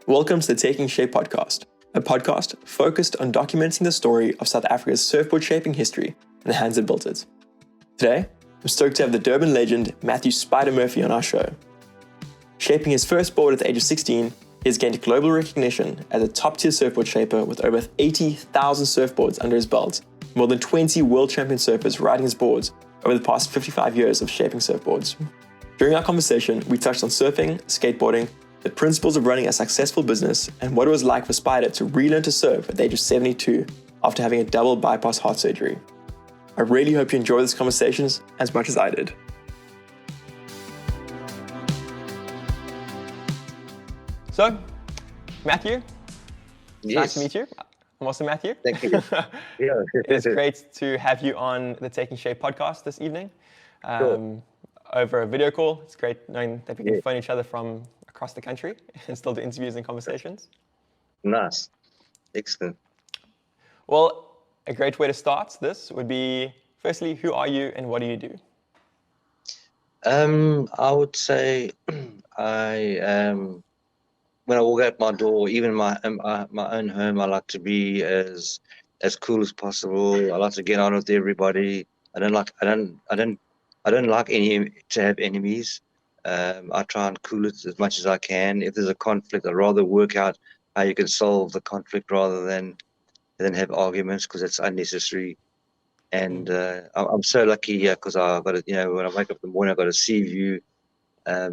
Welcome to the Taking Shape podcast, a podcast focused on documenting the story of South Africa's surfboard shaping history and the hands that built it. Today, I'm stoked to have the Durban legend Matthew Spider Murphy on our show. Shaping his first board at the age of 16, he has gained global recognition as a top-tier surfboard shaper with over 80,000 surfboards under his belt, more than 20 world champion surfers riding his boards over the past 55 years of shaping surfboards. During our conversation, we touched on surfing, skateboarding, the principles of running a successful business, and what it was like for Spider to relearn to surf at the age of 72 after having a double bypass heart surgery. I really hope you enjoy these conversations as much as I did. So, Matthew, Yes. nice to meet you. I'm also Matthew. Thank you. Yeah. It's great to have you on the Taking Shape podcast this evening. Sure. Over a video call. It's great knowing that we can Yeah. phone each other from across the country and still do interviews and conversations. Nice. Excellent. Well, a great way to start this would be, firstly, who are you and what do you do? I would say when I walk out my door, even my own home, I like to be as cool as possible. I like to get on with everybody. I don't like any to have enemies. I try and cool it as much as I can. If there's a conflict, I'd rather work out how you can solve the conflict rather than have arguments, because it's unnecessary. And I'm so lucky here because I've got when I wake up in the morning, I've got a sea view. I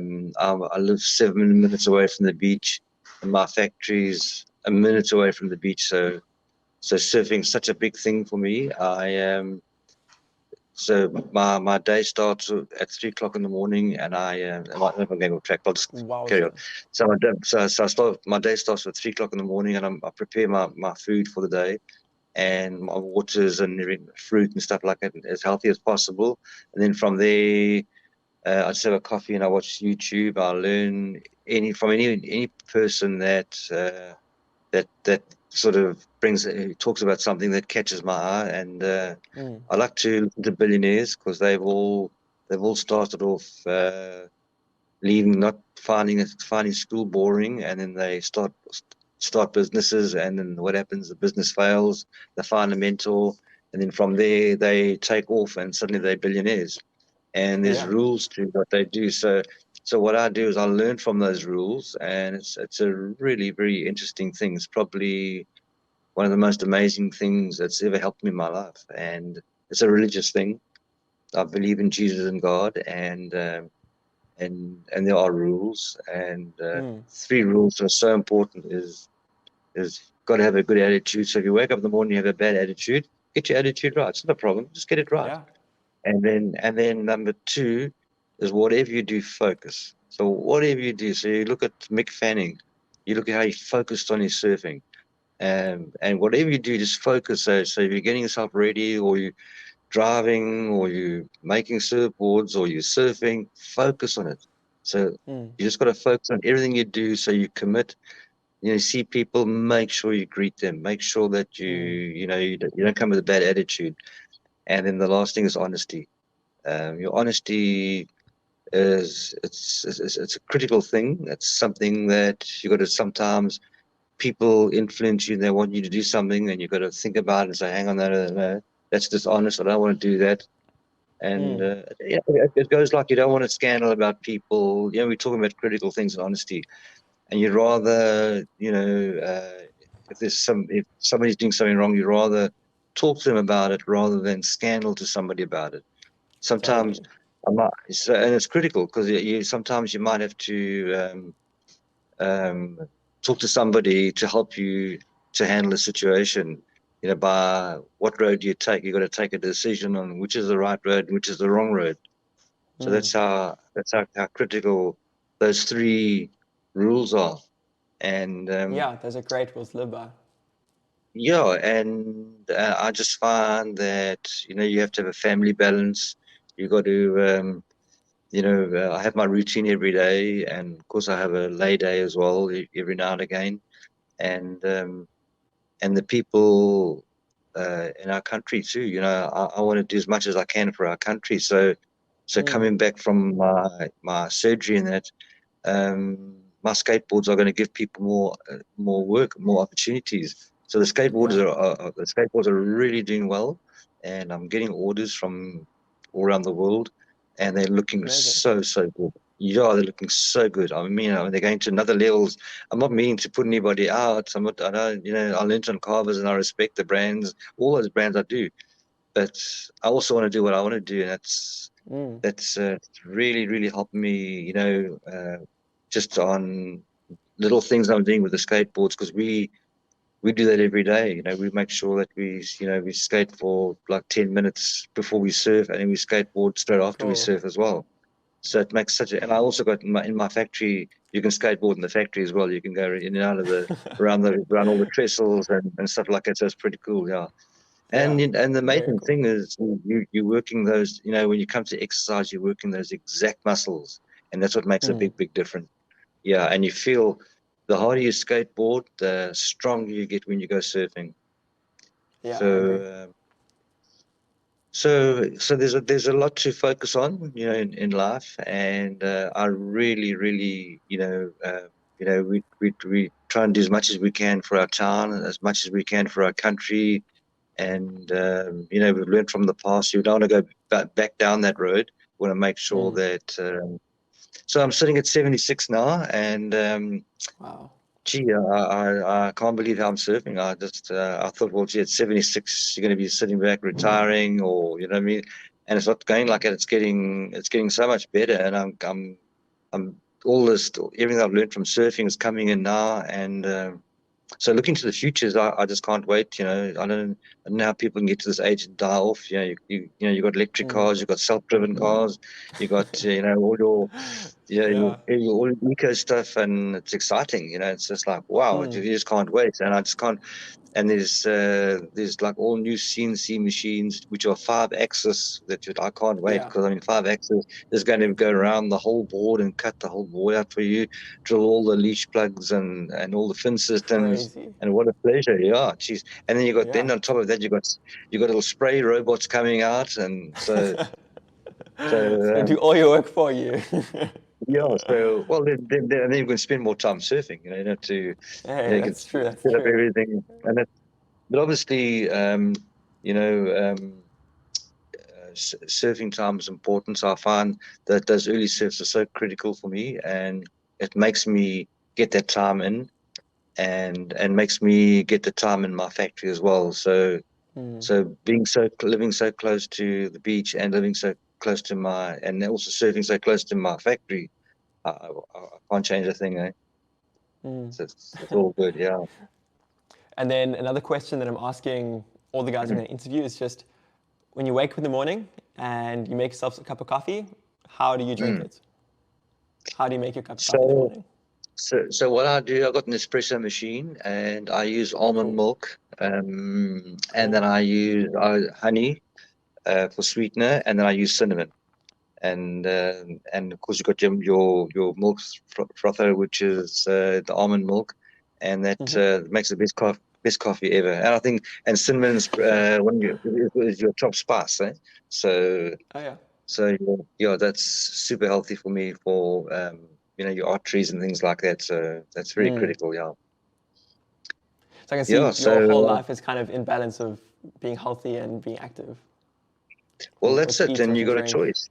live 7 minutes away from the beach, and my factory's a minute away from the beach. So surfing's such a big thing for me. So my day starts at 3 o'clock in the morning, and I'm going off track. I'll just carry on. So my day starts at 3 o'clock in the morning, and I prepare my food for the day, and my waters and fruit and stuff like that, as healthy as possible. And then from there, I just have a coffee and I watch YouTube. I learn from any person that sort of talks about something that catches my eye. And I like to listen to billionaires, because they've all started off finding school boring, and then they start businesses, and then what happens? The business fails. They find a mentor, and then from there they take off, and suddenly they're billionaires. And there's rules to what they do. So what I do is I learn from those rules, and it's a really, very interesting thing. It's probably one of the most amazing things that's ever helped me in my life. And it's a religious thing. I believe in Jesus and God, and there are rules. And 3 rules are so important. Is got to have a good attitude. So if you wake up in the morning, you have a bad attitude, get your attitude right. It's not a problem. Just get it right. Yeah. And then number 2 is, whatever you do, focus. So whatever you do, so you look at Mick Fanning, you look at how he focused on his surfing, and whatever you do, just focus. So if you're getting yourself ready, or you're driving, or you're making surfboards, or you're surfing, focus on it. So you just got to focus on everything you do. So you commit. You see people, make sure you greet them. Make sure that you don't come with a bad attitude. And then the last thing is honesty. Your honesty it's a critical thing. It's something that you got to, sometimes people influence you and they want you to do something, and you got to think about it and say, hang on, no, that's dishonest. I don't want to do that. And it goes like, you don't want to scandal about people. We're talking about critical things and honesty, and you'd rather, if somebody's doing something wrong, you'd rather talk to them about it rather than scandal to somebody about it. Sometimes, and it's critical, because sometimes you might have to talk to somebody to help you to handle a situation. By what road do you take? You've got to take a decision on which is the right road and which is the wrong road. So that's how critical those 3 rules are. And those are great rules to live by. Yeah, and I just find that you have to have a family balance. You got to I have my routine every day, and of course I have a lay day as well every now and again. And the people in our country too. I want to do as much as I can for our country. So coming back from my surgery and that, my skateboards are going to give people more work, more opportunities. So the skateboards are really doing well, and I'm getting orders from all around the world, and they're looking Amazing. so good. Yeah, they're looking so good. I mean, they're going to another levels. I'm not meaning to put anybody out. I don't, I learned on carvers, and I respect the brands, all those brands I do. But I also want to do what I want to do, and that's really, really helped me, just on little things I'm doing with the skateboards, because we do that every day. We make sure that we skate for like 10 minutes before we surf, and then we skateboard straight after we Cool. surf as well. So it makes and I also got in my factory, you can skateboard in the factory as well. You can go in and out of around all the trestles and stuff like that. So it's pretty cool, yeah. Yeah. And the Very amazing cool. thing is you're working those, when you come to exercise, you're working those exact muscles, and that's what makes a big difference. Yeah, and you feel the harder you skateboard, the stronger you get when you go surfing. Yeah, I agree. So there's a lot to focus on, in life, and I really, really, we try and do as much as we can for our town, as much as we can for our country, and we've learned from the past. You don't want to go back down that road. We want to make sure that. So I'm sitting at 76 now, and Wow. gee, I can't believe how I'm surfing. I thought, well, gee, at 76, you're going to be sitting back retiring, or you know what I mean. And it's not going like that. It's getting so much better, and I'm all this everything I've learned from surfing is coming in now, and so looking to the futures, I just can't wait. I don't know how people can get to this age and die off. You got electric cars, you've got self-driven cars, you got all your all your eco stuff, and it's exciting. It's just like wow, you just can't wait, and I just can't. And there's like all new CNC machines which are 5 axis I can't wait, Yeah. because I mean 5 axis is going to go around the whole board and cut the whole board out for you, drill all the leash plugs and all the fin systems, Crazy. and what a pleasure. Yeah, geez. And then Yeah. on top of that you got little spray robots coming out, and so It's gonna do all your work for you. yeah, so well then you can spend more time surfing, to Hey, you can that's true. That's set up true. everything. But obviously, you know, um, surfing time is important. So I find that those early surfs are so critical for me, and it makes me get that time in, and makes me get the time in my factory as well. So living so close to the beach, and living so close to and also surfing so close to my factory, I can't change a thing, eh? It's all good, yeah. And then another question that I'm asking all the guys I'm going to interview is just when you wake up in the morning and you make yourself a cup of coffee, how do you drink Mm. it? How do you make your cup of coffee in the So morning? So what I do, I got an espresso machine, and I use almond Cool. milk, and then Cool. I use honey for sweetener, and then I use cinnamon, and of course you got your milk frother, which is the almond milk, and that makes the best coffee ever. And I think cinnamon's is your top spice, eh? So Oh yeah. so yeah, that's super healthy for me for your arteries and things like that. So that's very critical. Yeah, So I can yeah. see your whole So life is kind of in balance of being healthy and being active, well, and that's what you it. eat, And what you you got a drink. choice.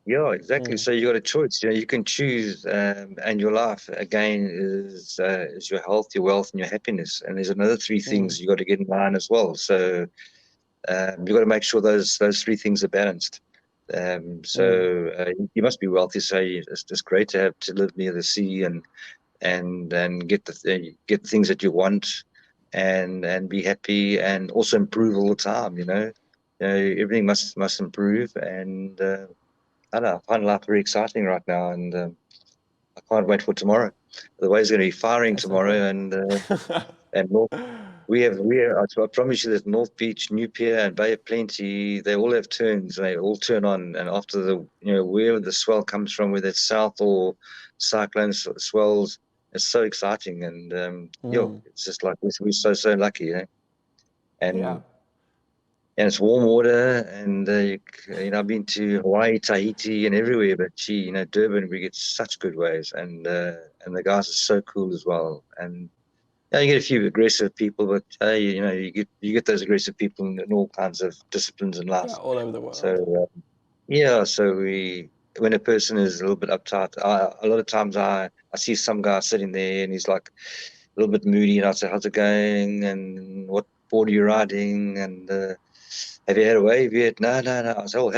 Yeah, exactly. So you got a choice. You can choose, and your life again is your health, your wealth, and your happiness. And there's another three things you got to get in line as well. So you got to make sure those three things are balanced. You must be wealthy. So it's just great to live near the sea, and get the things that you want, and be happy, and also improve all the time. Everything must improve, and I don't know, I find life very exciting right now, and I can't wait for tomorrow. The weather's going to be firing That's so cool. tomorrow, and I promise you that North Beach, New Pier, and Bay of Plenty, they all have turns. They all turn on, and after wherever the swell comes from, whether it's south or cyclone swells, it's so exciting. And it's just like we're so lucky, Yeah. And and it's warm water, and I've been to Hawaii, Tahiti, and everywhere, but gee, Durban, we get such good waves, and the guys are so cool as well. And yeah, you get a few aggressive people, but hey, you get those aggressive people in all kinds of disciplines in Yeah, life. all over the world. So yeah, so when a person is a little bit uptight, a lot of times I see some guy sitting there and he's like a little bit moody, and I say, "How's it going? And what board are you riding? And have you had a wave yet?" "No, no, no." I say, "Oh,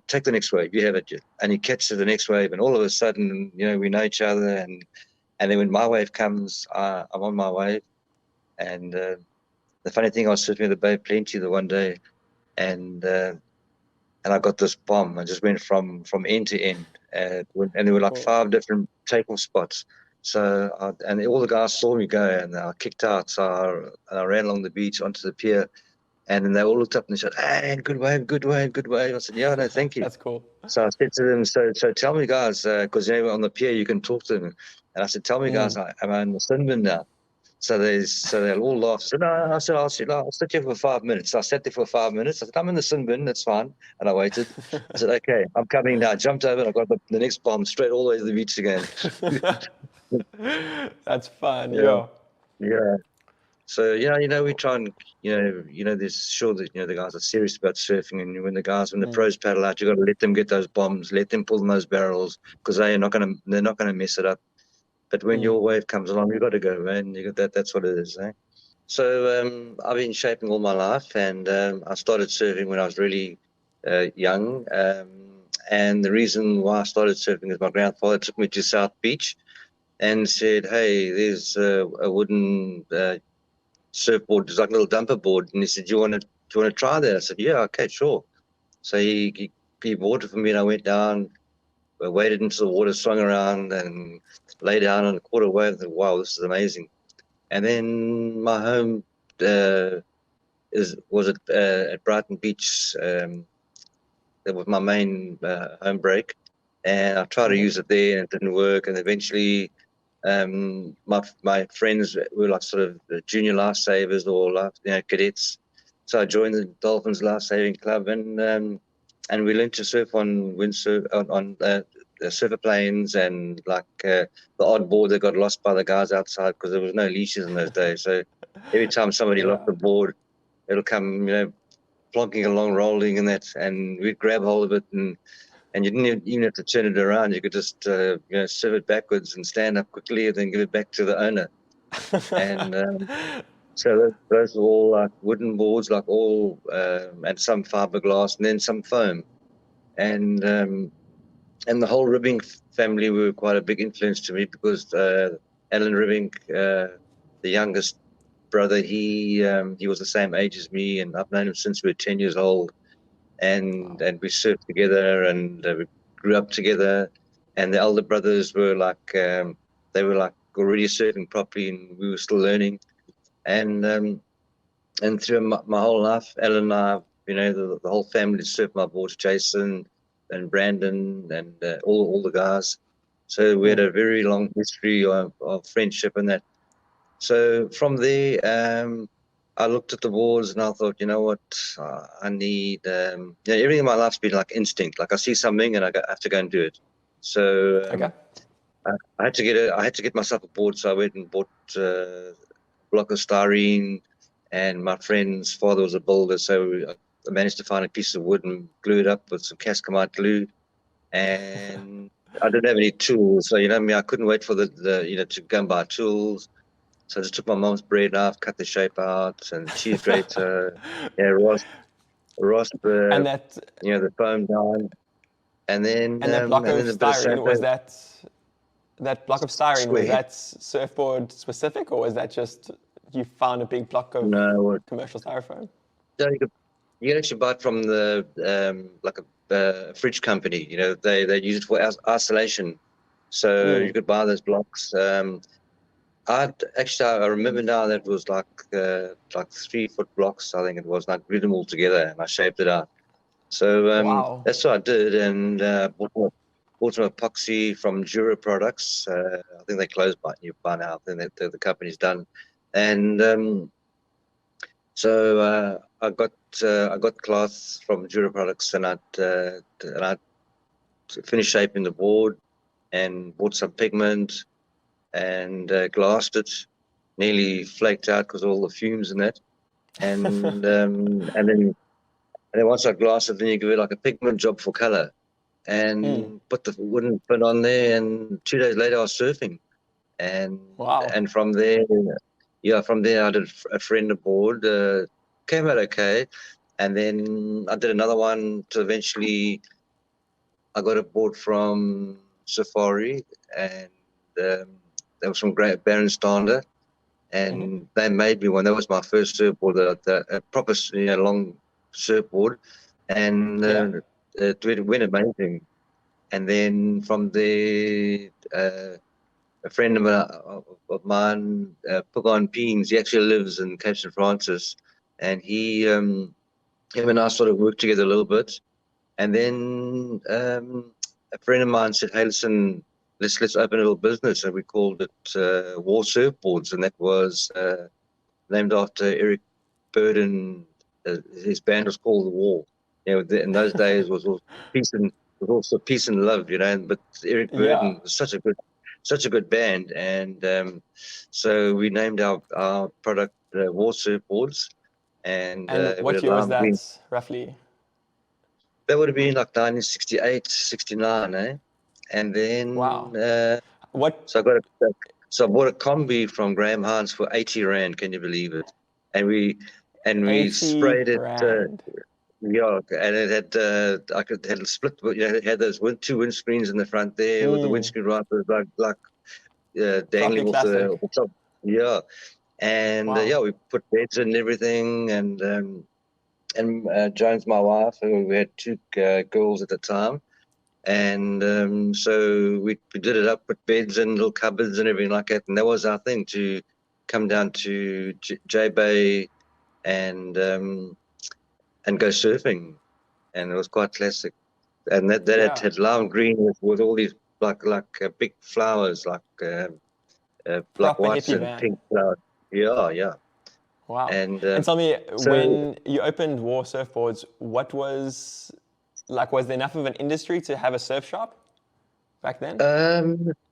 take the next wave. You have it." And he catches the next wave, and all of a sudden, we know each other. And then when my wave comes, I'm on my wave. And the funny thing, I was surfing the Bay of Plenty the one day, and I got this bomb. I just went from end to end, and there were like Cool. 5 different takeoff spots. So and all the guys saw me go, and I kicked out. So I ran along the beach onto the pier, and then they all looked up and they said, "Hey, good wave, good wave, good wave." I said, "Yeah, no, thank you." That's cool. So I said to them, "So tell me, guys, because on the pier you can talk to them." And I said, "Tell me, guys, Mm. am I in the Sinbin now?" So they all laughed. I said, "No." I'll sit here for 5 minutes. So I sat there for 5 minutes. I said, "I'm in the sin bin, that's fine." And I waited. I said, "Okay, I'm coming now." I jumped over and I got the next bomb straight all the way to the beach again. That's fun, Yeah, yeah. yeah. So we try and there's sure that the guys are serious about surfing, and when the Mm. pros paddle out, you got to let them get those bombs, let them pull in those barrels, because they're not gonna mess it up. But when Mm. your wave comes along, you got to go, man. You got that. That's what it is, eh? So I've been shaping all my life, and I started surfing when I was really young. And the reason why I started surfing is my grandfather took me to South Beach and said, "Hey, there's a wooden surfboard, it's like a little dumper board." And he said, "Do you want to try that?" I said, "Yeah, okay, sure." So he bought it for me, and I went down, waded into the water, swung around, and lay down on a quarter wave. And thought, wow, this is amazing. And then my home uh, was at Brighton Beach. That was my main home break, and I tried to Okay. use it there, and it didn't work. And eventually, my friends were like sort of the junior lifesavers or cadets. So I joined the Dolphins Lifesaving Club, and we learned to surf on windsurf on the surfer planes, and like the odd board that got lost by the guys outside because there was no leashes in those days. So every time somebody lost Yeah. the board, it'll come, plonking along, rolling, and we'd grab hold of it, and you didn't even have to turn it around. You could just serve it backwards and stand up quickly, and then give it back to the owner. And so those were all like wooden boards, like all and some fiberglass, and then some foam, and um, and the whole Ribbing family were quite a big influence to me because Alan Ribbing, the youngest brother, he was the same age as me, and I've known him since we were 10 years old, and Wow. we surfed together, and we grew up together. And the elder brothers were like they were like already surfing properly, and we were still learning. And through my whole life, Ellen and I, the whole family surfed my boards, Jason and Brandon and all the guys. So we had Mm. a very long history of friendship and that. So from there, I looked at the boards and I thought, you know what, I need. Everything in my life's been like instinct. Like I see something and I have to go and do it. So Okay. I had to get myself a board. So I went and bought a block of styrene, and my friend's father was a builder, so I managed to find a piece of wood and glue it up with some Cascamite glue. And I didn't have any tools, so I couldn't wait for the to go and buy tools. So I just took my mom's bread knife, cut the shape out, and cheese grater, yeah, rasp And that the foam down, and then and that block of a bit of styrene, was sandpaper. that block of styrene, was Square. that surfboard specific, or was that just you found a big block of No, commercial styrofoam? no, you can actually buy it from the like a fridge company. They use it for isolation. So you Mm. could buy those blocks. I remember now that it was like 3 foot blocks. I think it was. And I glued them all together and I shaped it out. So Wow. that's what I did, and bought some epoxy from Jura Products. I think they closed by now. I think the company's done, and So I got cloth from Dura Products, and I finished shaping the board and bought some pigment and glassed it. Nearly flaked out because of all the fumes in that. And then once I glassed it, then you give it like a pigment job for color Mm. and put the wooden fin on there. And 2 days later, I was surfing. And Wow. and from there, yeah, from there I did a friend aboard. Came out okay. And then I did another one to eventually I got a board from Safari, and that was from Great Stander, Hmm. and they made me one. That was my first surfboard, a proper, long surfboard, and Yeah. it went amazing. And then from there, a friend of mine, Pugon Peens, he actually lives in Cape St. Francis, and him and I sort of worked together a little bit. And then a friend of mine said, "Hey, listen, let's open a little business," and we called it War Surfboards, and that was named after Eric Burden. His band was called The War. In those days was also peace and was also peace and love, But Eric Yeah. Burden was such a good band, and so we named our product War Surfboards, and And with what a year was lime green. that roughly? That would have been like 1968, 69, eh? And Wow. then, What, so I bought a combi from Graham Hans for 80 Rand. Can you believe it? And we 80 sprayed it, Rand. yeah, and it had, had a split, it had those two windscreens in the front there with the Mm. windscreen right, like Properly dangling off classic. the top. Yeah. And Wow. yeah, we put beds and everything, and Jones, my wife, and we had two girls at the time. And so we did it up with beds and little cupboards and everything like that. And that was our thing, to come down to J Bay and go surfing. And it was quite classic. And that Yeah. had lime green with all these big flowers, like Proper whites hippie and van. pink flowers. Yeah, yeah. Wow. And And tell me, so when you opened War Surfboards, was there enough of an industry to have a surf shop back then?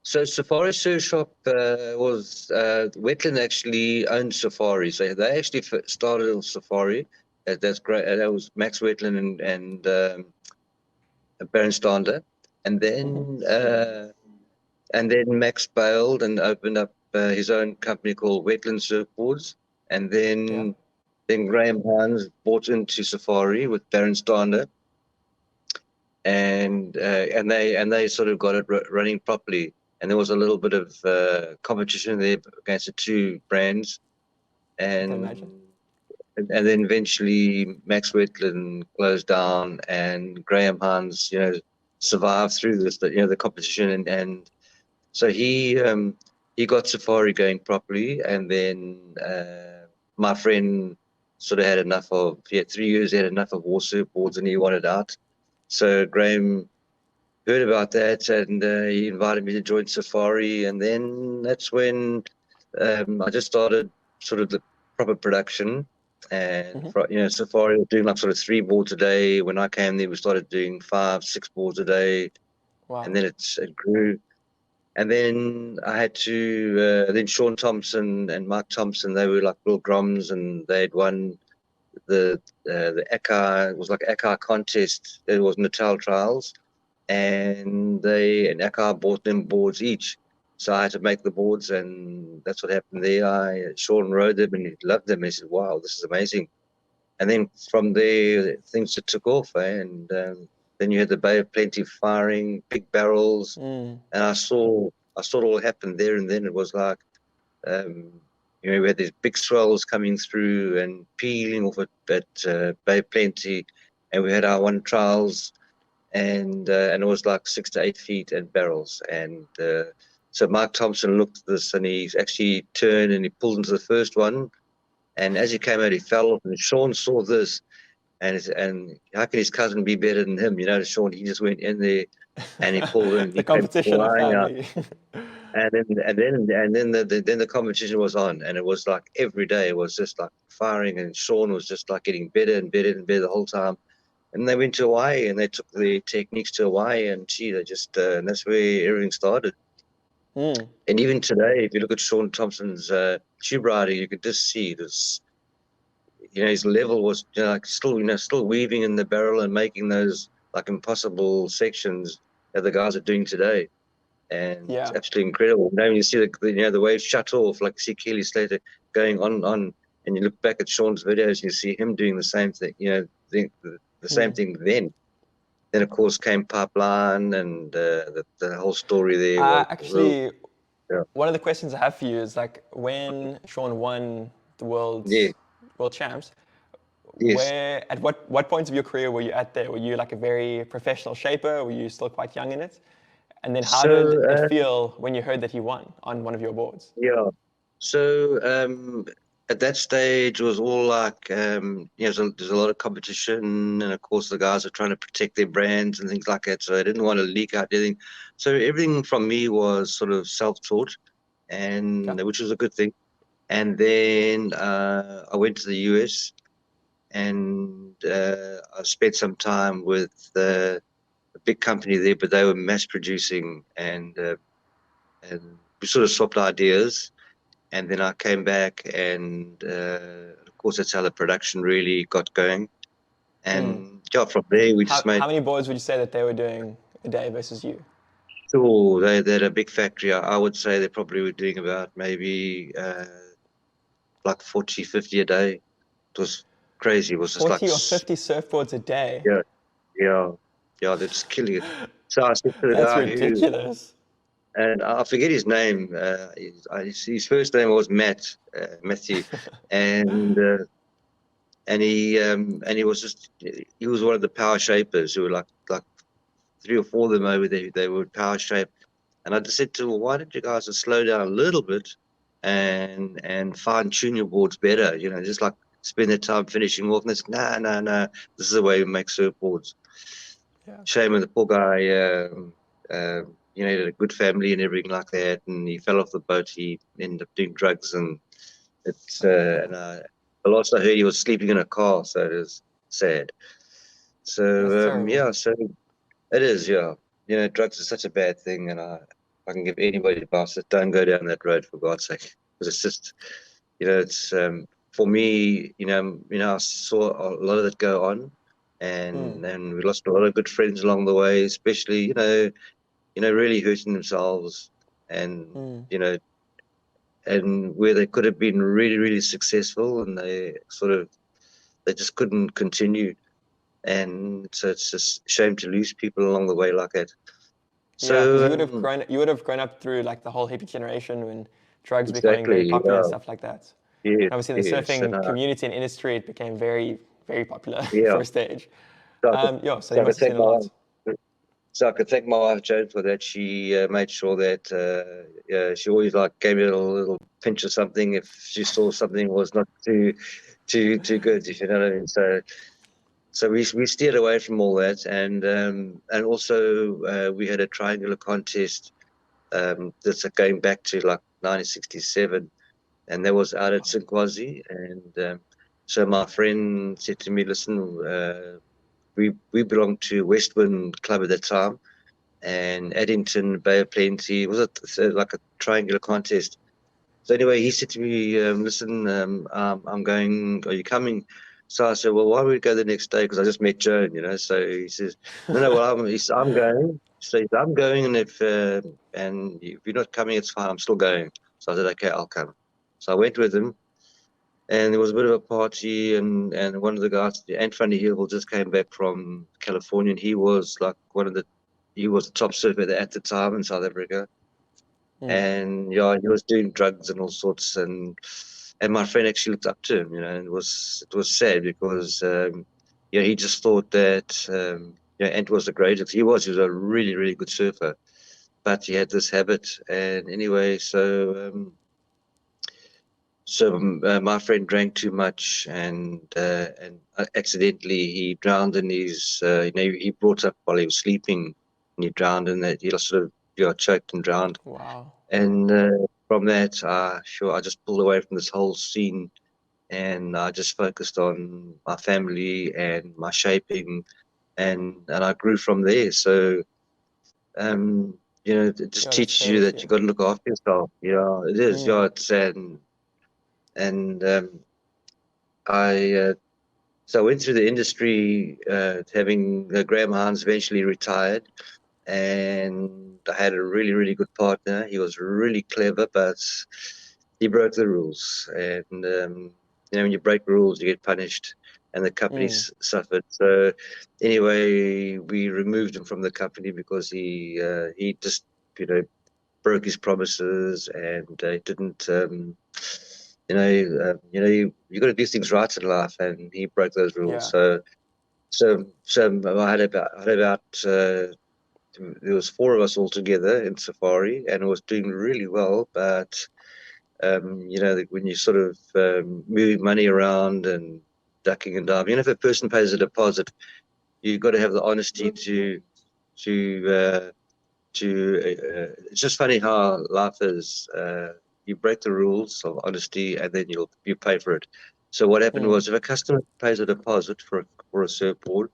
so Safari Surf Shop was Wetland actually owned Safari, so they actually started on Safari. That's great. That was Max Wetland and Baron Stander, and Hmm. then Max bailed and opened up his own company called Wetland Surfboards, and Yeah. then Graham Hines bought into Safari with Baron Stander, and they sort of got it running properly. And there was a little bit of competition there against the two brands, I can imagine. and and then eventually Max Wetland closed down, and Graham Hines, survived through this, the competition, and so he got Safari going properly, and then my friend sort of had enough of, 3 years, he had enough of war surfboards, and he wanted out. So Graham heard about that, and he invited me to join Safari, and then that's when I just started sort of the proper production. And Hmm. Safari was doing like sort of 3 boards a day. When I came there, we started doing 5, 6 boards a day, and Wow. then it grew. And then I had to then Sean Thompson and Mark Thompson, they were like Bill Groms, and they'd won the ECA. It was like ECA contest. It was Natal Trials, and ECA bought them boards each. So I had to make the boards, and that's what happened there. Sean rode them, and he loved them. And he said, "Wow, this is amazing." And then from there, things just took off, eh? And then you had the Bay of Plenty firing big barrels, Mm. and I saw it all happen there and then. It was like, um, we had these big swells coming through and peeling off at Bay of Plenty, and we had our one trials, and it was like 6 to 8 feet and barrels. And so Mark Thompson looked at this, and he actually turned and he pulled into the first one. And as he came out, he fell off. And Sean saw this, and how can his cousin be better than him? Sean, he just went in there and he pulled in. The He came competition of flying out. family. And then the competition was on, and it was like every day it was just like firing, and Sean was just like getting better and better and better the whole time. And they went to Hawaii, and they took the techniques to Hawaii, and they just and that's where everything started. Mm. And even today, if you look at Sean Thompson's tube riding, you could just see this. His level was like still weaving in the barrel and making those like impossible sections that the guys are doing today. And it's Yeah. absolutely incredible. Now when you see the wave shut off, like you see Kelly Slater going on, and you look back at Sean's videos, and you see him doing the same thing. The same thing then. Then of course came Pipeline, and the whole story there was Actually, yeah, one of the questions I have for you is like when Sean won the world yeah, champs, yes. at what point of your career were you at there? Were you like a very professional shaper? Were you still quite young in it? And then how did So it feel when you heard that he won on one of your boards? yeah, so at that stage it was all like there's a lot of competition, and of course the guys are trying to protect their brands and things like that. So I didn't want to leak out anything. So everything from me was sort of self-taught, Okay. and which was a good thing. And then I went to the US, and I spent some time with a big company there, but they were mass producing, and we sort of swapped ideas. And then I came back, and of course that's how the production really got going. Mm. And yeah, from there we just How made many boards would you say that they were doing a day versus you? sure they had a big factory. I would say they probably were doing about maybe like 40, 50 a day. It was crazy. It was just like 40 or 50 surfboards a day? yeah, yeah, yeah. They're just killing it. So I said to the That's guy who, ridiculous. and I forget his name. His first name was Matthew, and he was just he was one of the power shapers who were like three or four of them over there. They were power shape, and I just said to him, well, why don't you guys just slow down a little bit and fine tune your boards better? Just like spend the time finishing off. And they said, no, no, no, this is the way we make surfboards. Yeah. Shame on the poor guy. He had a good family and everything like that, and he fell off the boat. He ended up doing drugs, and it's and the last I heard, he was sleeping in a car, so it is sad. That's So terrible. yeah, so it is, yeah. Drugs is such a bad thing, and I can give anybody advice that don't go down that road for God's sake, because it's just, it's for me, I saw a lot of it go on, Mm. and we lost a lot of good friends along the way, especially really hurting themselves, and Mm. and where they could have been really really successful, and they just couldn't continue. And so it's just a shame to lose people along the way like that. Yeah, because So you would have grown up through like the whole hippie generation when drugs becoming very exactly, popular and stuff like that. yes, Obviously, the yes, and surfing community and industry it became very, very popular yeah. for a stage. So I could, Yeah, so so you I must could have thank seen a my lot. wife. So I could thank my wife Joan for that. She made sure that she always like gave me a little pinch or something if she saw something was not too good, if you know what I mean. So we steered away from all that, and also we had a triangular contest that's going back to like 1967, and that was out at Sinkwazi. And so my friend said to me, "Listen, we belonged to Westwind Club at that time, and Addington, Bay of Plenty. Was it like a triangular contest?" So anyway, he said to me, "Listen, I'm going. Are you coming?" So I said, "Well, why don't we go the next day?" Because I just met Joan. So he says, "No, no. Well, I'm going." So he said, "I'm going, and if you're not coming, it's fine. I'm still going." So I said, "Okay, I'll come." So I went with him, and there was a bit of a party, and one of the guys, Anthony Hill, just came back from California, and he was like he was the top surfer at the time in South Africa. Mm. And yeah, he was doing drugs and all sorts, and my friend actually looked up to him, and it was sad because he just thought that Ant was the greatest. He was a really really good surfer, but he had this habit. And anyway, my friend drank too much, and accidentally he drowned in his. He brought up while he was sleeping, and he drowned in that. He sort of got choked and drowned. Wow. And from that, I just pulled away from this whole scene, and I just focused on my family and my shaping, and I grew from there. So it just Yeah, that's teaches you that crazy. you got to look after yourself. Yeah, it is. Yeah, it's and I so I went through the industry, having Graham Hines eventually retired, and I had a really, really good partner. He was really clever, but he broke the rules. And when you break rules, you get punished, and the company suffered. So anyway, we removed him from the company because he just broke his promises, and didn't. You got to do things right in life, and he broke those rules. Yeah. So I had about there was four of us all together in Safari, and it was doing really well. But when you sort of move money around and ducking and diving, if a person pays a deposit, you've got to have the honesty to it's just funny how life is. You break the rules of honesty, and then you pay for it. So what happened was, if a customer pays a deposit for a surfboard,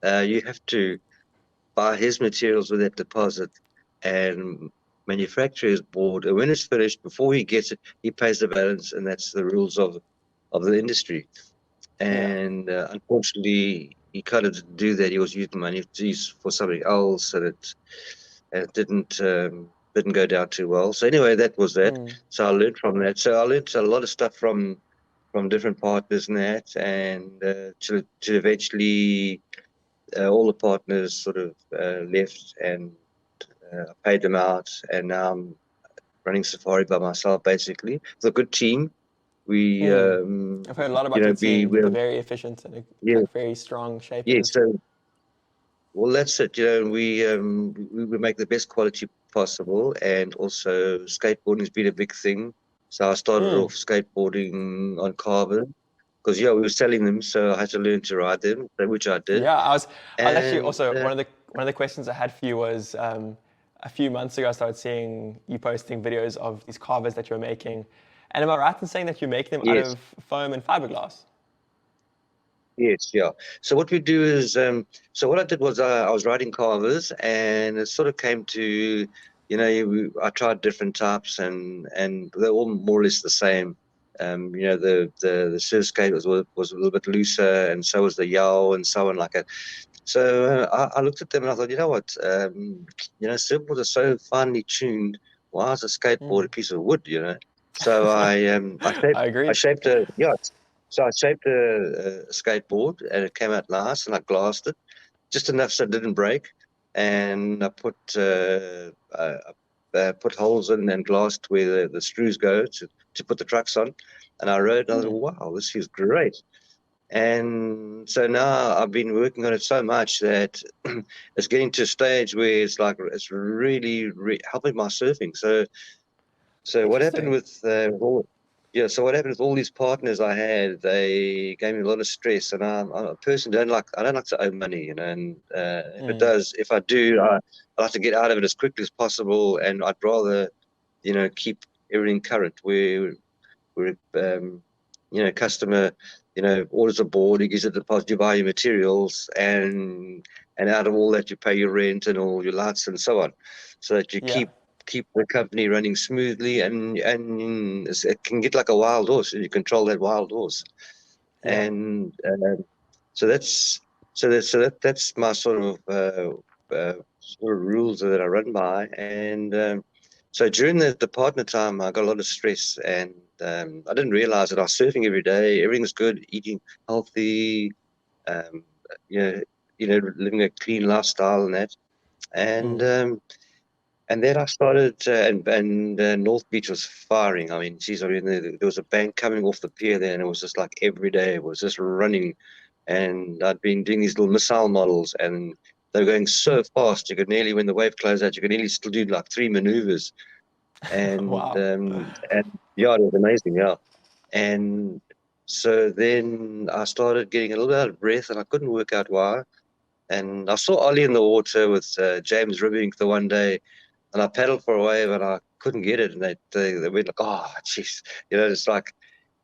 you have to buy his materials with that deposit and manufacture his board. And when it's finished, before he gets it, he pays the balance, and that's the rules of the industry. Yeah. And unfortunately, he kind of didn't do that. He was using money for something else, and it didn't go down too well. So anyway, that was that. So I learned from that. So I learned a lot of stuff from different partners and that, and to eventually all the partners sort of left, and I paid them out, and now I'm running Safari by myself, basically. It's a good team. We, I've heard a lot about your team. we're They're very efficient and yeah, like very strong yeah. shapers. So, well, that's it. We make the best quality possible, and also skateboarding has been a big thing. So I started off skateboarding on carbon because we were selling them, so I had to learn to ride them, which I did. Yeah, I was actually And also one of the questions I had for you was a few months ago I started seeing you posting videos of these carvers that you're making, and am I right in saying that you make them out yes, of foam and fiberglass? yes, yeah. So what we do is, so what I did was I was writing carvers, and it sort of came to, I tried different types, and they're all more or less the same. The surf skate was a little bit looser, and so was the yow, and so on like that. So I looked at them and I thought, you know what, surfboards are so finely tuned. Why is a skateboard a piece of wood? So I I agree. shaped a yacht. So I shaped a skateboard, and it came out nice, and I glassed it just enough so it didn't break. And I put holes in and glassed where the screws go to put the trucks on. And I rode, and I thought, wow, this feels great. And so now I've been working on it so much that it's getting to a stage where it's really, helping my surfing. So what happened Interesting. with so what happened with all these partners I had? They gave me a lot of stress, and I'm a person I don't like to owe money, and if I do, I like to get out of it as quickly as possible, and I'd rather keep everything current. Where customer orders a board, he gives it a deposit, you buy your materials, and out of all that you pay your rent and all your lights and so on, so that you Yeah. keep the company running smoothly, and it can get like a wild horse, and you control that wild horse. Yeah. And that's my sort of rules that I run by. And so during the partner time, I got a lot of stress, and I didn't realize that I was surfing every day. Everything's good, eating healthy, um, living a clean lifestyle and that. And then I started, and North Beach was firing. I mean, geez, there was a bank coming off the pier there, and it was just like every day it was just running. And I'd been doing these little missile models, and they were going so fast. You could nearly, when the wave closed out, you could nearly still do like 3 maneuvers. And Wow. yeah, it was amazing. Yeah. And so then I started getting a little bit out of breath, and I couldn't work out why. And I saw Ollie in the water with James Ribbink the one day, and I paddled for a wave, and I couldn't get it. And they went like, oh, jeez, it's like,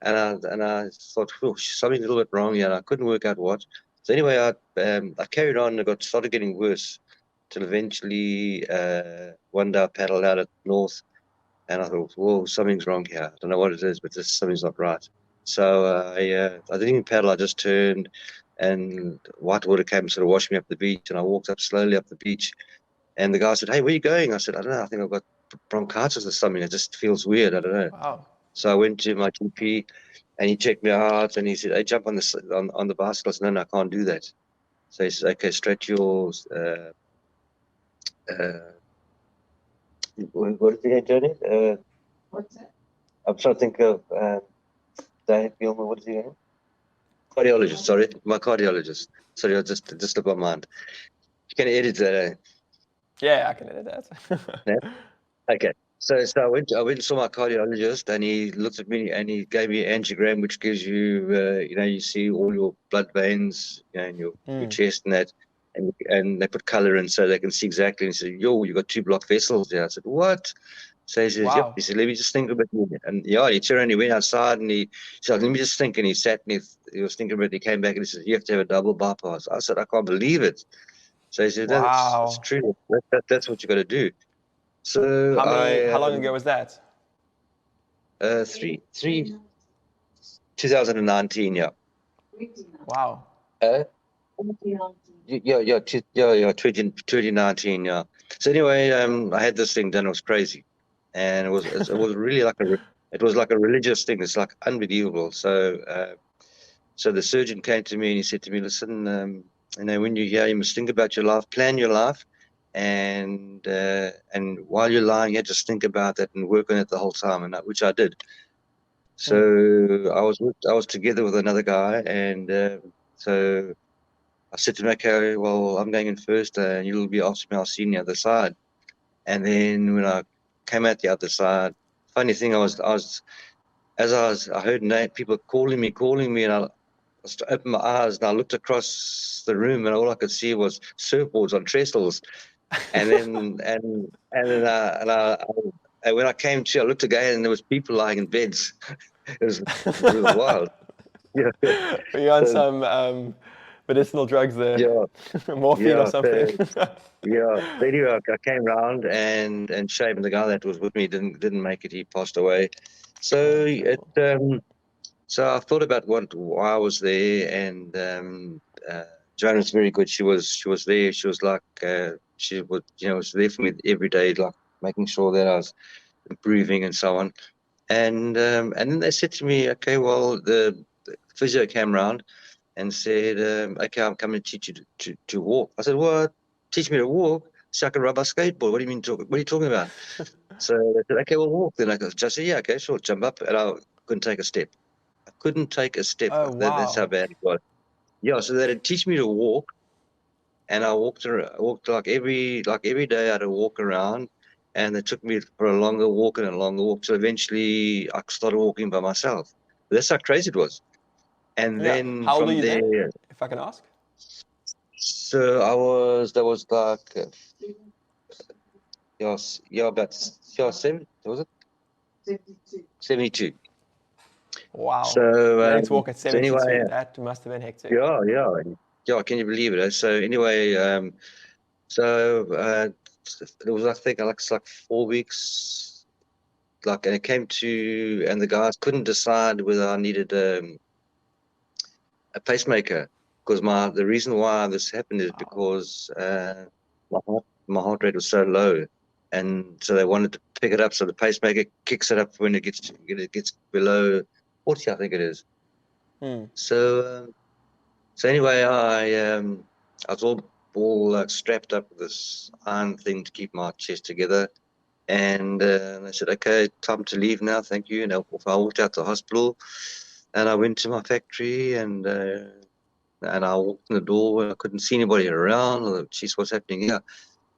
and I thought, oh, something's a little bit wrong here, and I couldn't work out what. So anyway, I carried on, and it started getting worse, till eventually one day I paddled out at north, and I thought, whoa, something's wrong here. I don't know what it is, but something's not right. So I didn't even paddle. I just turned, and white water came and sort of washed me up the beach, and I walked up slowly up the beach. And the guy said, hey, where are you going? I said, I don't know. I think I've got bronchitis or something. It just feels weird. I don't know. Wow. So I went to my GP, and he checked me out, and he said, hey, jump on the bicycle. I said, no, I can't do that. So he said, okay, stretch your what is the name, Johnny? What's that? I'm trying to think of Dave Gilmer. What is he name? Cardiologist. Sorry, my cardiologist. Sorry, I just slipped my mind. You can edit that. Eh? Yeah, I can edit that. Yeah? Okay. So I went and saw my cardiologist, and he looked at me and he gave me an angiogram, which gives you, you see all your blood veins, in your chest and that, and they put color in so they can see exactly. And he said, "Yo, you got 2 blocked vessels there." I said, "What?" So he says, Wow. "Yep." He said, "Let me just think a bit more." And he turned and he went outside and he said, "Let me just think." And he sat and he was thinking about it. He came back and he said, "You have to have a double bypass." I said, "I can't believe it." So he said, Wow. "That's true. That's what you got to do." So How long ago was that? 2019, yeah. Wow. 2019, yeah. So anyway, I had this thing done. It was crazy, and it was really like a religious thing. It's like unbelievable. So so the surgeon came to me and he said to me, "Listen, when you're here, you must think about your life, plan your life, and while you're lying here, just think about that and work on it the whole time." And which I did. So I was together with another guy, and so I said to him, "Okay, well, I'm going in first, and you'll be after me. I'll see you on the other side." And then when I came out the other side, funny thing, I heard people calling me, and I opened my eyes and I looked across the room, and all I could see was surfboards on trestles. And then and when I came to, I looked again, and there was people lying in beds. It was wild. Yeah. Were you on some medicinal drugs there? Yeah. Morphine or something? Yeah. So anyway, I came round and shaved, and the guy that was with me didn't make it. He passed away. So so I thought about why I was there, and Joan was very good. She was there. She was like she was was there for me every day, like making sure that I was improving and so on. And then they said to me, "Okay, well, the physio came round and said, okay, I'm coming to teach you to walk." I said, "What? Teach me to walk? So I can ride my skateboard. What do you mean what are you talking about?" So they said, "Okay, well, walk." Then I just said, "Yeah, okay, sure." Jump up, and I couldn't take a step. I couldn't take a step. Oh, wow. That's how bad it was. Yeah, so they'd teach me to walk, and I walked like every day. I'd walk around, and they took me for a longer walk and a longer walk. So eventually, I started walking by myself. That's how crazy it was. And then how old were from you there, then, if I can ask? so that was like, about 70, was it? 72. Wow. So, Learning to walk at 72, anyway, that must have been hectic. yeah. Can you believe it? So anyway, it was, I think, it's like 4 weeks, and it came to, and the guys couldn't decide whether I needed a pacemaker, because the reason why this happened is because my heart rate was so low, and so they wanted to pick it up. So the pacemaker kicks it up when it gets below 40, I think it is. So anyway, I was all strapped up with this iron thing to keep my chest together, and they said, "Okay, time to leave now. Thank you." And I walked out the hospital, and I went to my factory, and I walked in the door, and I couldn't see anybody around. Oh, geez, what's happening here?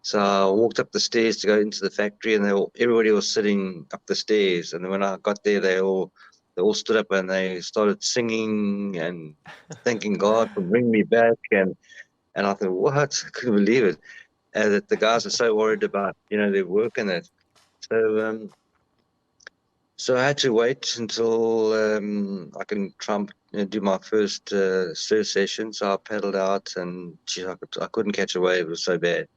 So I walked up the stairs to go into the factory, and everybody was sitting up the stairs. And then when I got there, they all they all stood up and they started singing and thanking God for bringing me back. And I thought, what? I couldn't believe it. That the guys are so worried about, their work and that. So, so I had to wait until I can try and do my first surf session. So I paddled out, and gee, I couldn't catch a wave. It was so bad.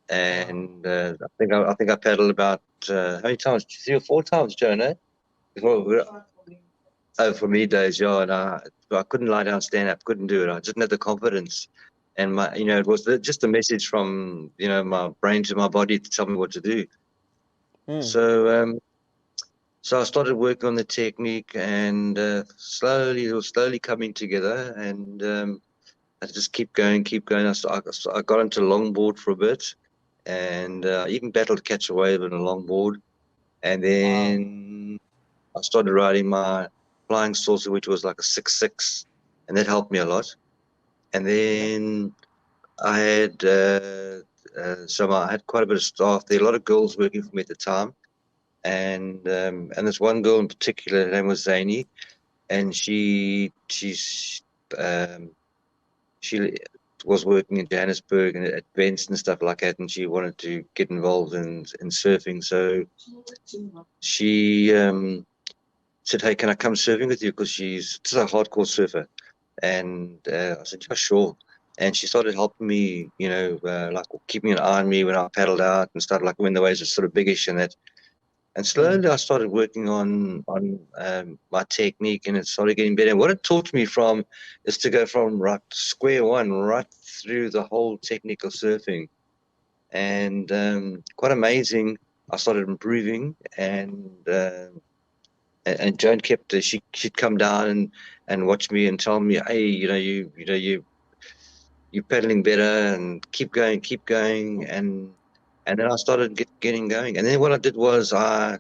And I think I paddled about how many times? 3 or 4 times, Joe, no? Oh, for me days, yeah, and I couldn't lie down, stand up, couldn't do it. I didn't have the confidence, and it was just a message from my brain to my body to tell me what to do. So so I started working on the technique, and slowly it was slowly coming together, and I just keep going, keep going. I got into longboard for a bit, and even battled to catch a wave in a longboard, and then I started riding my flying saucer, which was like a 6.6, and that helped me a lot. And then I had I had quite a bit of staff there, a lot of girls working for me at the time, and this one girl in particular, her name was Zany, and um, she was working in Johannesburg and at events and stuff like that, and she wanted to get involved in surfing, so she said, "Hey, can I come surfing with you?" Because she's just a hardcore surfer. And I said, "Yeah, sure." And she started helping me, like keeping an eye on me when I paddled out and started, like when the waves were sort of biggish and that. And slowly I started working on my technique, and it started getting better. And what it taught me from is to go from right square one right through the whole technical surfing. And quite amazing. I started improving, and Joan kept she'd come down and watch me and tell me, "Hey, you're paddling better, and keep going." And then I started getting going. And then what I did was during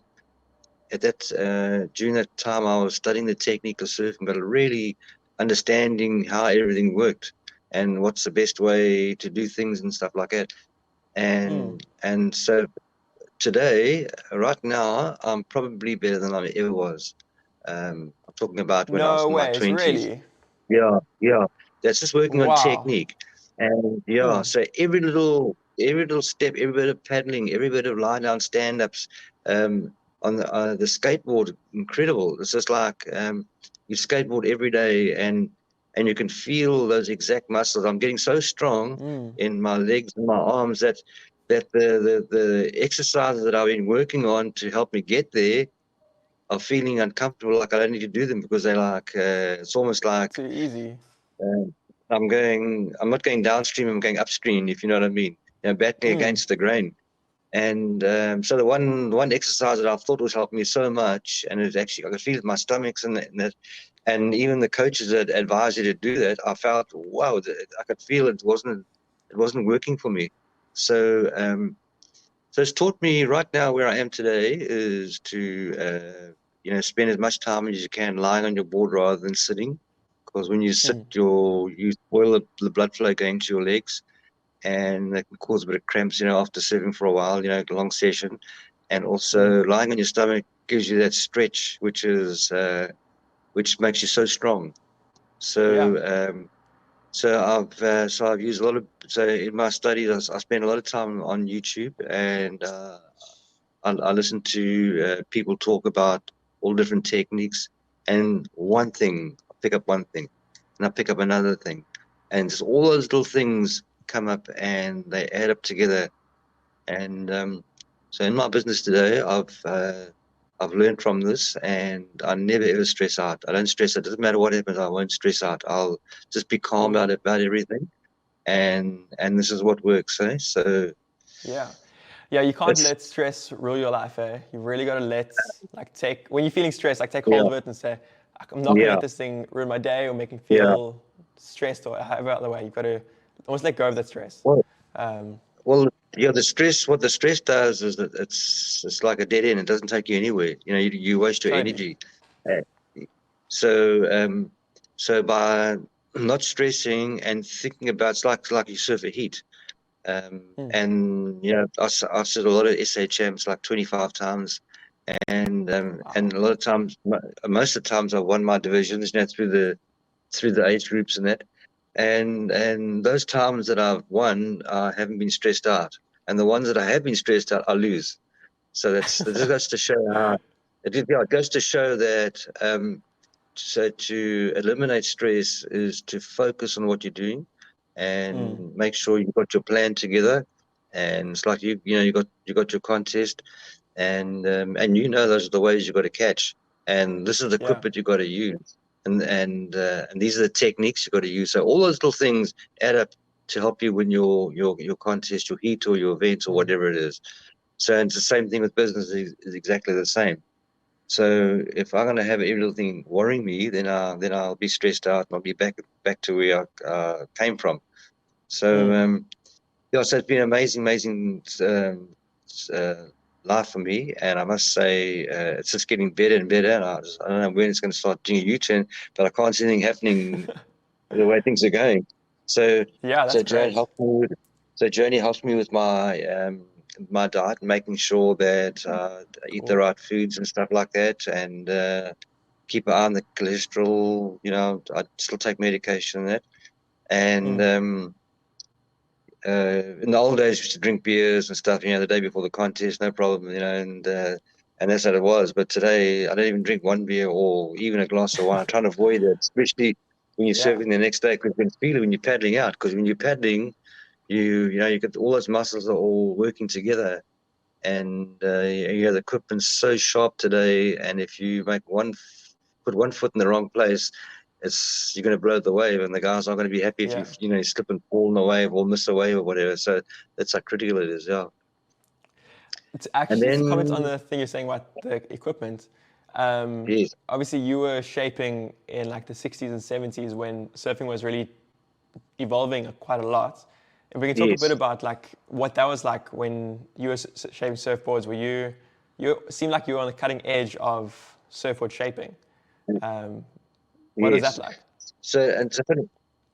that time I was studying the technique of surfing, but really understanding how everything worked and what's the best way to do things and stuff like that. And so today, right now, I'm probably better than I ever was. I'm talking about when I was No in my ways, 20s. really? Yeah, yeah. That's just working on Wow. technique. And yeah, so every little step, every bit of paddling, every bit of line down stand-ups, on the skateboard, incredible. It's just like you skateboard every day, and you can feel those exact muscles. I'm getting so strong in my legs and my arms that the exercises that I've been working on to help me get there are feeling uncomfortable, like I don't need to do them because they're like it's almost like Too easy. uh, I'm not going downstream, I'm going upstream, if you know what I mean. Battling against the grain. And so the one exercise that I thought was helping me so much, and it actually I could feel it in my stomachs and even the coaches that advised you to do that, I felt wow, I could feel it wasn't working for me. So so it's taught me right now where I am today is to spend as much time as you can lying on your board rather than sitting, because when you sit, you spoil the blood flow going to your legs, and that can cause a bit of cramps, after surfing for a while, a long session. And also lying on your stomach gives you that stretch, which makes you so strong. Yeah. So so I've used a lot of so in my studies I spend a lot of time on YouTube, and I listen to people talk about all different techniques, and one thing I pick up one thing, and I pick up another thing, and just all those little things come up and they add up together. And so in my business today, I've learned from this, and I never ever stress out. I don't stress. It doesn't matter what happens. I won't stress out. I'll just be calm about everything, and this is what works. So Yeah. Yeah, you can't that's let stress rule your life, eh? You really got to when you're feeling stressed, take hold yeah, of it and say, I'm not going to yeah, let this thing ruin my day or make me yeah. feel stressed or however other way. You've got to almost let go of that stress. Well, Um, Well, yeah, what the stress does is that it's like a dead end. It doesn't take you anywhere. You waste your totally. energy. Uh, So, so by not stressing and thinking about, it's like you surf a heat. And I've said a lot of SA champs like 25 times, And a lot of times, most of the times, I've won my divisions, through the age groups and that. And those times that I've won, I haven't been stressed out, and the ones that I have been stressed out, I lose. So that just goes to show how it goes to show that so to eliminate stress is to focus on what you're doing and make sure you've got your plan together. And it's like you got your contest, and those are the ways you've got to catch, and this is the Yeah. equipment you've got to use, and these are the techniques you've got to use. So all those little things add up to help you win your contest, your heat, or your event, or whatever it is. So it's the same thing with business, is exactly the same. So if I'm going to have every little thing worrying me, then I'll be stressed out, and I'll be back to where I came from. So yeah, so it's been an amazing uh, life for me, and I must say it's just getting better and better. And I don't know when it's going to start doing a U-turn, but I can't see anything happening the way things are going. So Yeah, that's so Joan great. helped me with, so Joni helps me with my diet, making sure that I eat the Cool. right foods and stuff like that, and keep an eye on the cholesterol. I still take medication and that, and in the old days, we used to drink beers and stuff, the day before the contest, no problem, and that's what it was. But today, I don't even drink one beer or even a glass of wine. I'm trying to avoid it, especially when you're Yeah. surfing the next day, because you can feel it when you're paddling out. Because when you're paddling, you get all those muscles are all working together, and the equipment's so sharp today. And if you put one foot in the wrong place, you're going to blow the wave, and the guys aren't going to be happy if Yeah. you slip and fall in the wave or miss a wave or whatever. So that's how critical it is. Yeah. It's And actually to comment on then the thing you're saying about the equipment. yes, Obviously, you were shaping in like the 60s and 70s when surfing was really evolving quite a lot. If we can talk a bit yes, about like what that was like when you were shaping surfboards. Were you seemed like you were on the cutting edge of surfboard shaping. Um, what was that yes. like?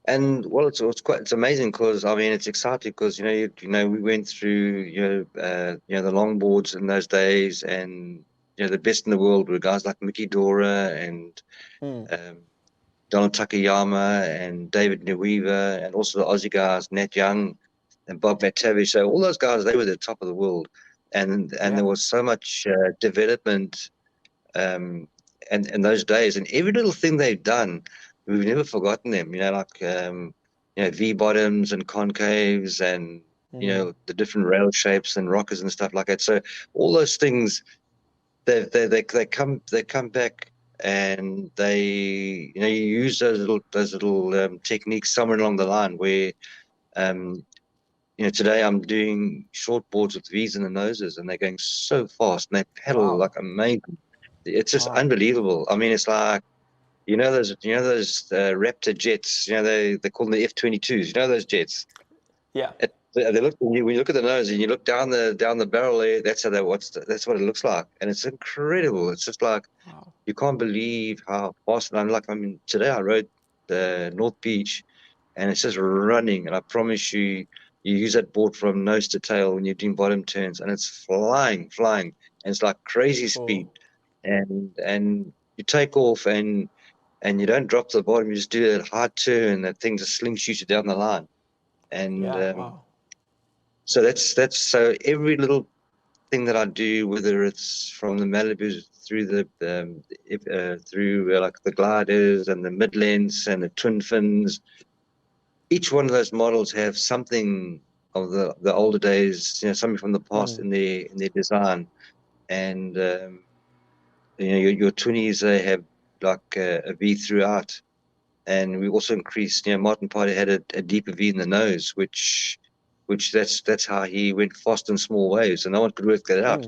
And well, it's amazing because I mean it's exciting because we went through the longboards in those days, and the best in the world were guys like Mickey Dora and um, Donald Takayama and David Neweaver, and also the Aussie guys Nat Young and Bob McTavish. So all those guys, they were the top of the world, and there Yeah. was so much development um, and in those days, and every little thing they've done, we've never forgotten them. Like V bottoms and concaves, and the different rail shapes and rockers and stuff like that. So all those things, they come back, and you use those little techniques somewhere along the line where um, today I'm doing short boards with V's in the noses, and they're going so fast, and they pedal Wow. like amazing. It's just Wow. unbelievable. I mean, it's like those Raptor jets. They call them the F-22s. You know those jets. Yeah. They look when you look at the nose and you look down the barrel there. That's what it looks like, and it's incredible. It's just like Wow. you can't believe how fast. And I mean, today I rode the North Beach, and it's just running. And I promise you, you use that board from nose to tail when you're doing bottom turns, and it's flying, and it's like crazy speed. Cool. And you take off, and you don't drop to the bottom. You just do that hard turn. That thing just slingshoots you down the line. And Yeah. Wow. so that's so every little thing that I do, whether it's from the Malibu through like the gliders and the midlengths and the twin fins, each one of those models have something of the older days, something from the past in their design. And your 20s, they have like a V throughout. And we also increased. Martin Party had a deeper V in the nose, which that's how he went fast in small waves, and no one could work that out.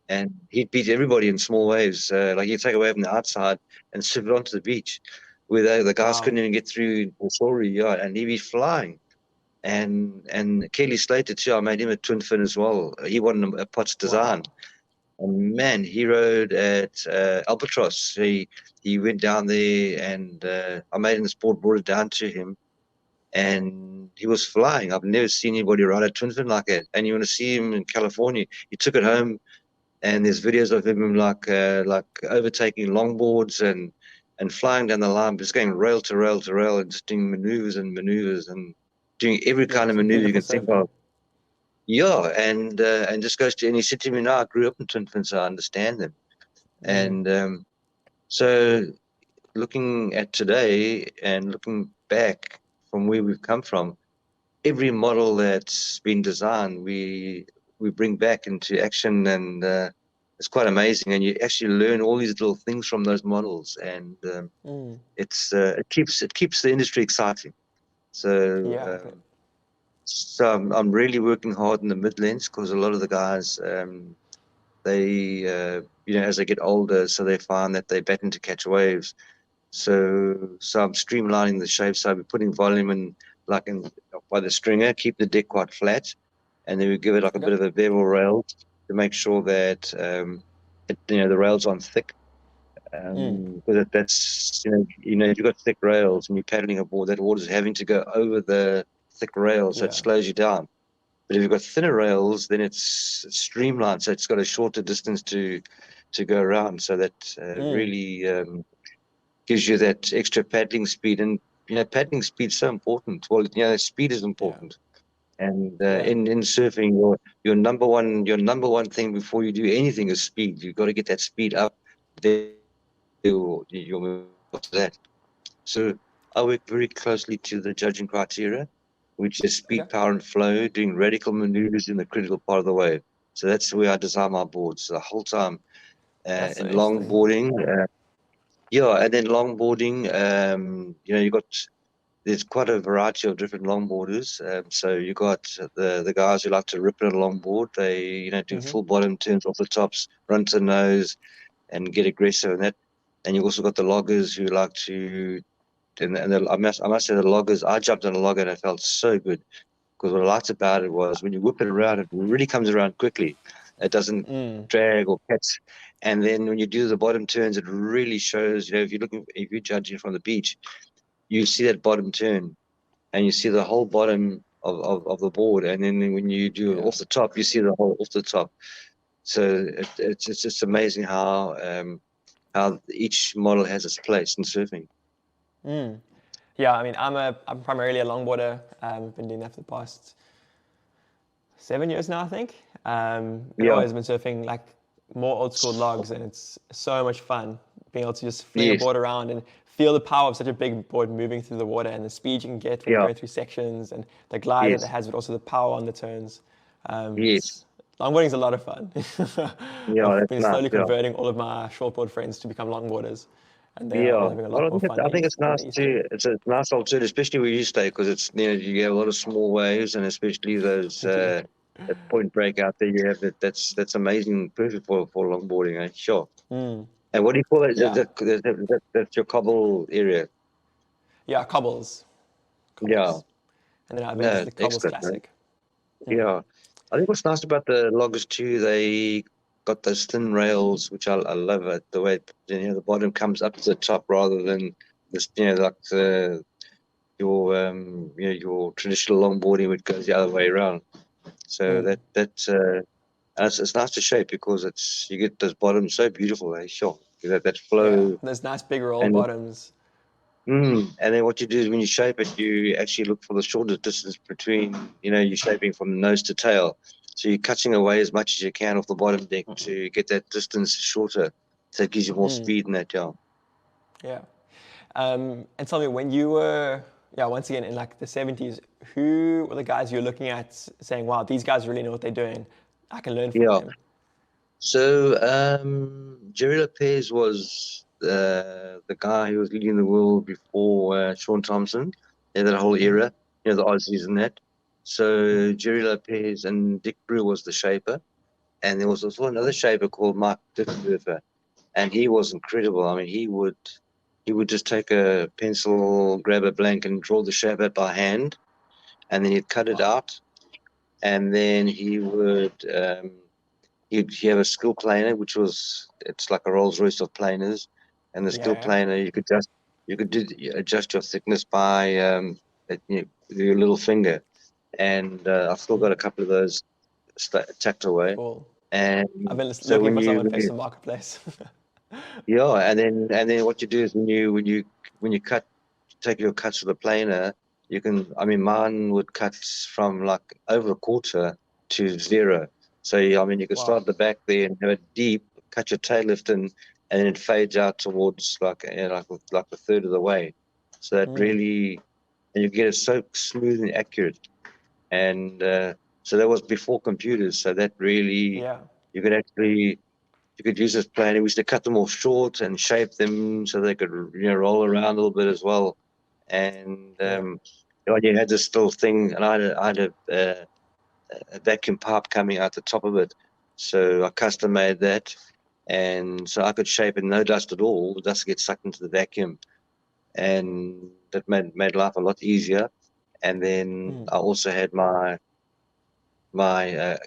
And he'd beat everybody in small waves. Like he'd take a wave from the outside and slip it onto the beach, where the guys couldn't Wow. even get through the sorry yard, and he'd be flying. And Kelly Slater too, I made him a twin fin as well. He won a Potts design. Wow. And man, he rode at Albatross. He went down there, and I made him the sport, brought it down to him, and he was flying. I've never seen anybody ride a twin fin like that. And you want to see him in California. He took it home and there's videos of him like overtaking longboards and flying down the line, just going rail to rail to rail, and just doing maneuvers and doing every Yeah, kind of some maneuver you beautiful can think surfing. of. Yeah, and just goes to, and he said to me, "No, I grew up in Twin Fins, so I understand them." Mm, And so looking at today and looking back from where we've come from, every model that's been designed, we bring back into action, and it's quite amazing. And you actually learn all these little things from those models, and mm. it keeps the industry exciting. So Yeah, I'm really working hard in the Midlands because a lot of the guys they as they get older, so they find that they batten to catch waves. So I'm streamlining the shape. So I'm putting volume in, like in by the stringer, keep the deck quite flat, and then we give it like a okay. bit of a bevel rail to make sure that the rails aren't thick. Mm, Because that's if you've got thick rails and you're paddling a board, that water's having to go over the thick rail, so it yeah. slows you down. But if you've got thinner rails, then it's streamlined, so it's got a shorter distance to go around. So that Mm, really gives you that extra paddling speed. And paddling speed is so important. Well, speed is yeah. important. And Yeah. in surfing, your number one thing before you do anything is speed. You've got to get that speed up. Then you'll move to that. So I work very closely to the judging criteria, which is Okay. speed, power, and flow, doing radical maneuvers in the critical part of the wave. So that's where I design my boards the whole time. That's so In interesting. longboarding, and then longboarding, you got there's quite a variety of different longboarders. So you got the guys who like to rip it on a longboard. They do Mm-hmm. full bottom turns off the tops, run to the nose, and get aggressive in that. And you also got the loggers who like to I must say the loggers. I jumped on a logger and it felt so good because what I liked about it was when you whip it around, it really comes around quickly. It doesn't Mm, drag or catch. And then when you do the bottom turns, it really shows. If you're judging from the beach, you see that bottom turn and you see the whole bottom of the board. And then when you do it yeah. off the top, you see the whole off the top. So it's just amazing how each model has its place in surfing. Mm. Yeah, I mean, I'm primarily a longboarder. I've been doing that for the past 7 years now, I think. And Yeah. always been surfing like more old school logs, and it's so much fun being able to just fling a Yes. board around and feel the power of such a big board moving through the water and the speed you can get when you're Yeah. going through sections and the glide that it Yes. has, but also the power on the turns. Yes. Longboarding is a lot of fun. Yeah. I've That's been nice. slowly Yeah. converting all of my shortboard friends to become longboarders, and they are all Yeah. having a Well, lot more fun I think it's than nice they used to. too. It's a nice alternative, especially where you stay, because it's you have a lot of small waves, and especially those I do. that point break out there. You have that. That's amazing, perfect for longboarding. Sure. Mm, And what do you call it? yeah, That's your cobble area. yeah, cobbles, Yeah. cobbles, and then I invented No, the cobbles excellent, man. classic. Mm. Yeah. I think what's nice about the loggers too, they got those thin rails, which I love it. The way the bottom comes up to the top rather than this, like your traditional longboarding, which goes the other way around. So Mm. and it's nice to shape because you get those bottoms so beautiful. Sure, that Yeah, flow those nice big roll and bottoms. and then what you do is when you shape it, you actually look for the shortest distance between, you're shaping from nose to tail. So you're cutting away as much as you can off the bottom deck to get that distance shorter. So it gives you more Mm. speed in that, yeah. Yeah. And tell me, when you were, yeah, once again in like the 70s, who were the guys you were looking at saying, wow, these guys really know what they're doing. I can learn from Yeah. them. So Jerry Lopez was the guy who was leading the world before Sean Thompson, in that whole Mm-hmm. era, the Aussies and that. So Jerry Lopez and Dick Brew was the shaper. And there was also another shaper called Mark Diffenwerfer, and he was incredible. I mean, he would just take a pencil, grab a blank, and draw the shape out by hand, and then he'd cut it Wow. out, and then he'd have a skill planer, which it's like a Rolls Royce of planers, and the skill Yeah, planer you could adjust your thickness by your little finger, and I've still got a couple of those tucked away. cool. And I've been so looking when for you, someone to when fix you the marketplace. yeah, and then what you do is when you take your cuts with a planer, you can. I mean, mine would cut from like over a quarter to zero. So I mean, you can start Wow. at the back there and have it deep, cut your tail lift in, and then it fades out towards like like a third of the way. So that Mm. really, and you get it so smooth and accurate. And so that was before computers. So that really, Yeah. you could actually you could use this planer. We used to cut them off short and shape them so they could roll around a little bit as well. And Yeah. you had this little thing, and I had a vacuum pipe coming out the top of it. So I custom made that, and so I could shape it no dust at all. The dust gets sucked into the vacuum, and that made life a lot easier. And then Mm. I also had my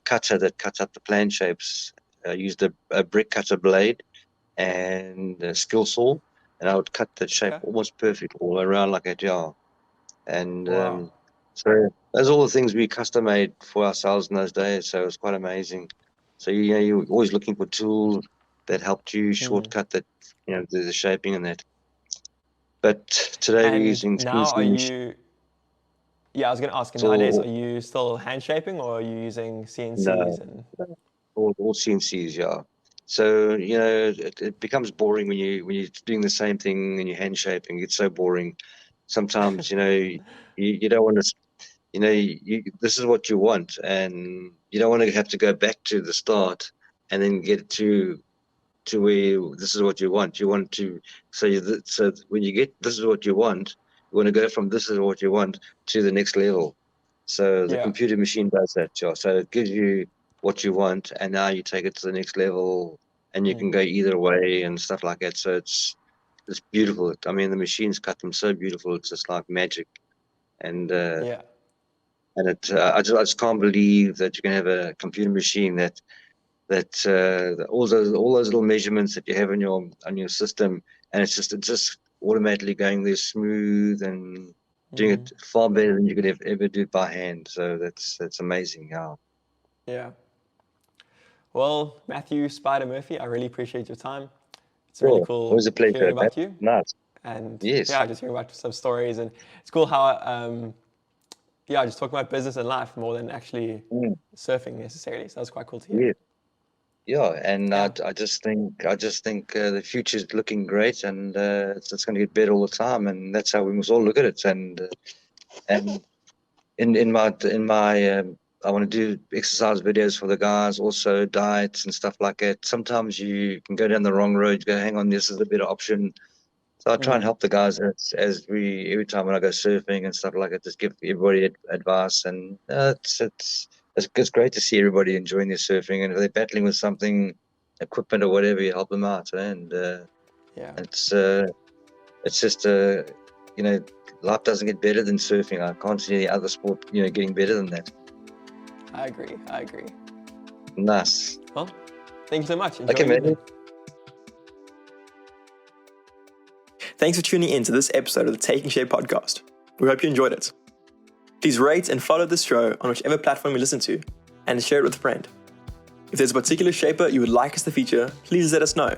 cutter that cuts up the plan shapes. I used a brick cutter blade and a skill saw, and I would cut that shape Okay. almost perfect all around like a jar. And Wow. so those are all the things we custom made for ourselves in those days. So it was quite amazing. So you're always looking for tools that helped you Mm. shortcut that, the shaping and that. But today we're And using now CNC are machines you, yeah, I was going to ask, nowadays, are or you still hand shaping or are you using CNCs no, and, all CNCs, yeah. So it becomes boring when you're doing the same thing and you're hand shaping. It's so boring. Sometimes you don't want to. This is what you want, and you don't want to have to go back to the start and then get to where this is what you want. You want to so when you get this is what you want, you want to go from this is what you want to the next level. So the yeah. computer machine does that, Josh. So it gives you what you want, and now you take it to the next level, and you can Mm. go either way and stuff like that. So it's beautiful. I mean, the machines cut them so beautiful. It's just like magic, and uh, Yeah. and I just can't believe that you can have a computer machine that all those little measurements that you have on your system, and it's just automatically going there smooth and doing Mm. it far better than you could ever do it by hand. So that's amazing. Yeah. Yeah. Well, Matthew Spider Murphy, I really appreciate your time. It's really Cool. It cool was a hearing pleasure, Matt. about you. Nice. And Yes. yeah, just hearing about some stories. And it's cool how, yeah, just talking about business and life more than actually Mm, surfing necessarily. So that's quite cool to hear. yeah. Yeah. And I, Yeah, I just think the future's looking great, and it's going to get better all the time, and that's how we must all look at it. And in my I want to do exercise videos for the guys, also diets and stuff like that. Sometimes you can go down the wrong road. You go, hang on, this is a better option. So I try and mm, help the guys as we every time when I go surfing and stuff like that, just give everybody advice. And it's great to see everybody enjoying their surfing, and if they're battling with something, equipment or whatever, you help them out. And yeah, it's just you know, life doesn't get better than surfing. I can't see any other sport, getting better than that. I agree. I agree. Nice. Well, thank you so much. Enjoy Okay, your man. evening. Thanks for tuning in to this episode of the Taking Shape podcast. We hope you enjoyed it. Please rate and follow this show on whichever platform you listen to, and share it with a friend. If there's a particular shaper you would like us to feature, please let us know.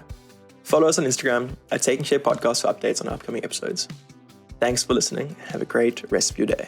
Follow us on Instagram at Taking Shape Podcast for updates on upcoming episodes. Thanks for listening, and have a great rest of your day.